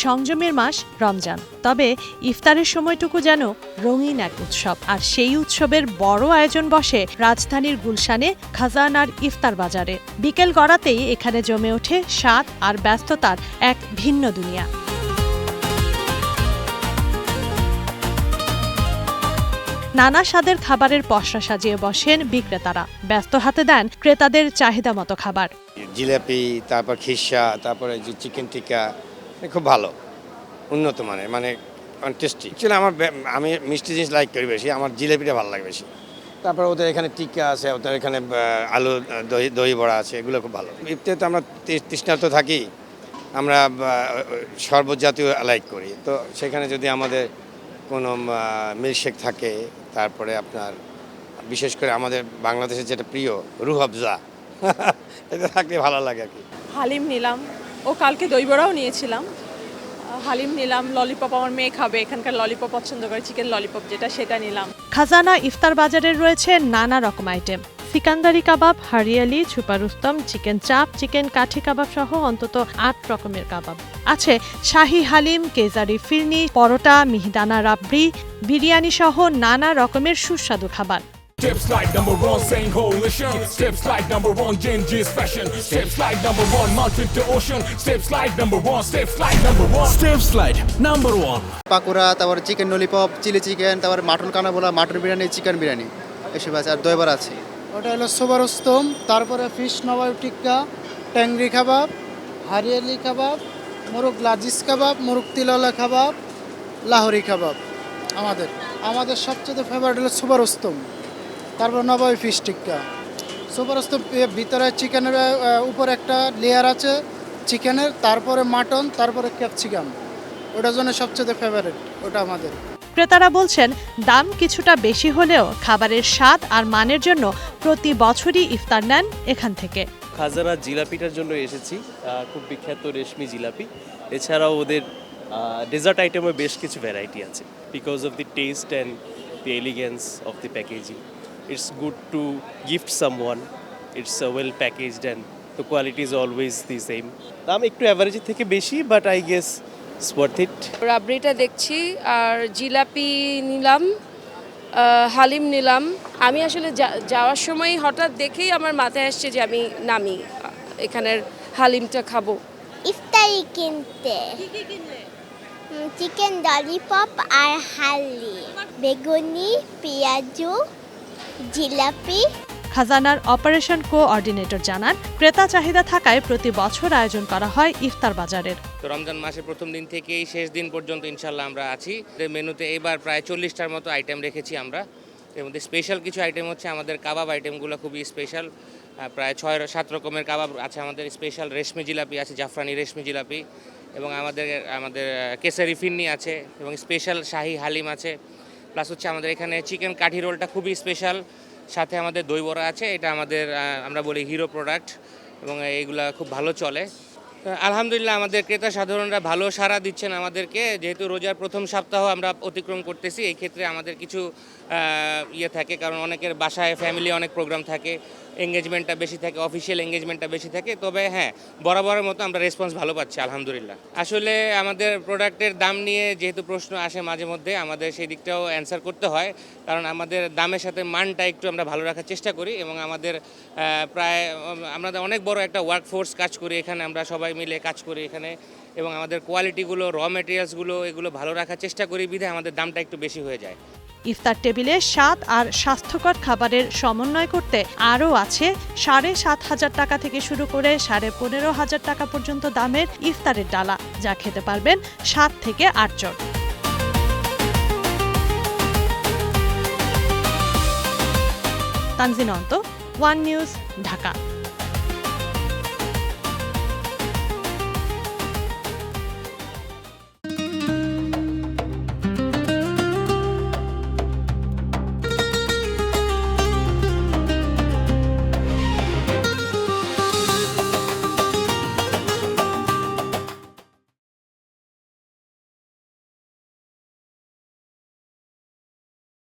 সংযমের মাস রমজান, তবে ইফতারের সময়টুকু যেন রঙিন এক উৎসব। আর সেই উৎসবের বড় আয়োজন বসে রাজধানীর গুলশানে খাজানার ইফতার বাজারে। বিকেল গড়াতেই এখানে জমে ওঠে স্বাদ আর ব্যস্ততার এক ভিন্ন দুনিয়া। নানা স্বাদের খাবারের পসরা সাজিয়ে বসেন বিক্রেতারা, ব্যস্ত হাতে দেন ক্রেতাদের চাহিদা মতো খাবার। জিলাপি, তারপর খিরসা, তারপরে যে চিকেন টিক্কা, খুব ভালো, উন্নত মানের, মানে টেস্টি। অ্যাকচুয়ালি আমি মিষ্টি জিনিস লাইক করি বেশি, আমার জিলাপিটা ভালো লাগে বেশি। তারপর ওদের এখানে টিক্কা আছে, ওদের এখানে আলু দই বড়া আছে, এগুলো খুব ভালো। ইফতারে তো আমরা তৃষ্ণার্ত থাকি, আমরা শরবত জাতীয় লাইক করি, তো সেখানে যদি আমাদের কোনো মিল্কশেক থাকে, তারপরে আপনার বিশেষ করে আমাদের বাংলাদেশের যেটা প্রিয় রুহ আফজা, এটা থাকলে ভালো লাগে আর কি। হালিম নিলাম, ও কালকে দই বড়াও নিয়েছিলাম। হালিম নিলাম, ললিপপ আমার মেয়ে খাবে, এখানকার ললিপপ পছন্দ করে, চিকেন ললিপপ যেটা, সেটা নিলাম। খাজানা ইফতার বাজারে রয়েছে নানা রকম আইটেম, সিকান্দারি কাবাব, হারিয়ালি, ছুপা রুস্তম, চিকেন চাপ, চিকেন কাঠি কাবাব সহ অন্তত ৮ রকমের কাবাব আছে। শাহী হালিম, কেজারি ফিরনি, পরোটা, মিহিদানা রাবড়ি, বিরিয়ানি সহ নানা রকমের সুস্বাদু খাবার। Steps like number one, saying coalition. Steps like number one, Genji's fashion. Steps like number one, mountain to ocean. Steps like number one, steps like number one. Steps like number one. Pakora, তারপর chicken lollipop, chilli chicken, তারপর mutton কানা বলা, mutton biryani, chicken biryani, এসব আছে। আর দই বড়া আছে। ওটা হলো সোবারস্তম, তারপরে ফিশ নবাব টিক্কা, ট্যাংরি কাবাব, হারিয়ালি কাবাব, মোরগ লাজিজ কাবাব, মোরগ তিলওয়ালা কাবাব, লাহোরি কাবাব। আমাদের সবচেয়ে ফেভারিট হলো সোবারস্তম, তারপর নবাবী ফিশ টিক্কা। সুপারস্তম ভিতরে চিকেনের উপর একটা লেয়ার আছে চিকেনের, তারপরে মাটন, তারপরে ক্যাপসিকাম, ওটার জন্য সবচেয়ে ফেভারিট ওটা আমাদের। ক্রেতারা বলছেন দাম কিছুটা বেশি হলেও খাবারের স্বাদ আর মানের জন্য প্রতি বছরই ইফতার নেন এখান থেকে। খাজানা জিলাপিটার জন্য এসেছি, খুব বিখ্যাত রেশমি জিলাপি। এছাড়াও ওদের ডেজার্ট আইটেমে বেশ কিছু ভ্যারাইটি আছে, because of the test and the elegance of the packaging. It's good to gift someone. It's well packaged and the quality is always the same. দাম একটু অ্যাভারেজের থেকে বেশি, but I guess it's worth it. রাবড়িটা দেখছি, আর জিলাপি নিলাম, হালিম নিলাম। আমি আসলে যাওয়ার সময় হঠাৎ দেখেই আমার মাথায় আসছে যে আমি নামি এখানের হালিমটা খাবো। ইফতারি কিনতে চিকেন ললিপপ আর হালিম, বেগুনি, পেঁয়াজু, জিলাপি। খাজানার অপারেশন কোঅর্ডিনেটর জানান, ক্রেতা চাহিদা থাকায় প্রতি বছর আয়োজন করা হয় ইফতার বাজারের। তো রমজান মাসের প্রথম দিন থেকেই শেষ দিন পর্যন্ত ইনশাল্লাহ আমরা আছি। মেনুতে এবার প্রায় 40টার মতো আইটেম রেখেছি আমরা। এর মধ্যে স্পেশাল কিছু আইটেম হচ্ছে আমাদের কাবাব আইটেমগুলো খুবই স্পেশাল, প্রায় 6-7 রকমের কাবাব আছে আমাদের। স্পেশাল রেশমি জিলাপি আছে, জাফরানি রেশমি জিলাপি, এবং আমাদের কেসারি ফিরনি আছে, এবং স্পেশাল শাহী হালিম আছে। প্লাস হচ্ছে আমাদের এখানে চিকেন কাঠি রোলটা খুবই স্পেশাল, সাথে আমাদের দই বড়া আছে, এটা আমাদের আমরা বলি হিরো প্রোডাক্ট, এবং এইগুলা খুব ভালো চলে। আলহামদুলিল্লাহ আমাদের ক্রেতা সাধারণরা ভালো সাড়া দিচ্ছেন আমাদেরকে। যেহেতু রোজার প্রথম সপ্তাহ আমরা অতিক্রম করতেছি, এই ক্ষেত্রে আমাদের কিছু থাকে, কারণ অনেকের বাসায় ফ্যামিলি অনেক প্রোগ্রাম থাকে, এঙ্গেজমেন্টটা বেশি থাকে, অফিসিয়াল এঙ্গেজমেন্টটা বেশি থাকে। তবে হ্যাঁ, বরাবরের মতো আমরা রেসপন্স ভালো পাচ্ছি আলহামদুলিল্লাহ। আসলে আমাদের প্রোডাক্টের দাম নিয়ে যেহেতু প্রশ্ন আসে মাঝে মধ্যে, আমাদের সেই দিকটাও অ্যান্সার করতে হয়, কারণ আমাদের দামের সাথে মানটা একটু আমরা ভালো রাখার চেষ্টা করি, এবং আমাদের আমাদের অনেক বড় একটা ওয়ার্কফোর্স কাজ করি এখানে, আমরা সবাই মিলে কাজ করি এখানে, এবং আমাদের কোয়ালিটিগুলো, র মেটেরিয়ালসগুলো এগুলো ভালো রাখার চেষ্টা করি, বিধায় আমাদের দামটা একটু বেশি হয়ে যায়। ইফতার টেবিলে স্বাদ আর স্বাস্থ্যকর খাবারের সমন্বয় করতে আরও আছে 7,500 টাকা থেকে শুরু করে 15,500 টাকা পর্যন্ত দামের ইফতারের ডালা, যা খেতে পারবেন 7 থেকে 8 জন। তানজিন অন্ত, ওয়ান নিউজ, ঢাকা।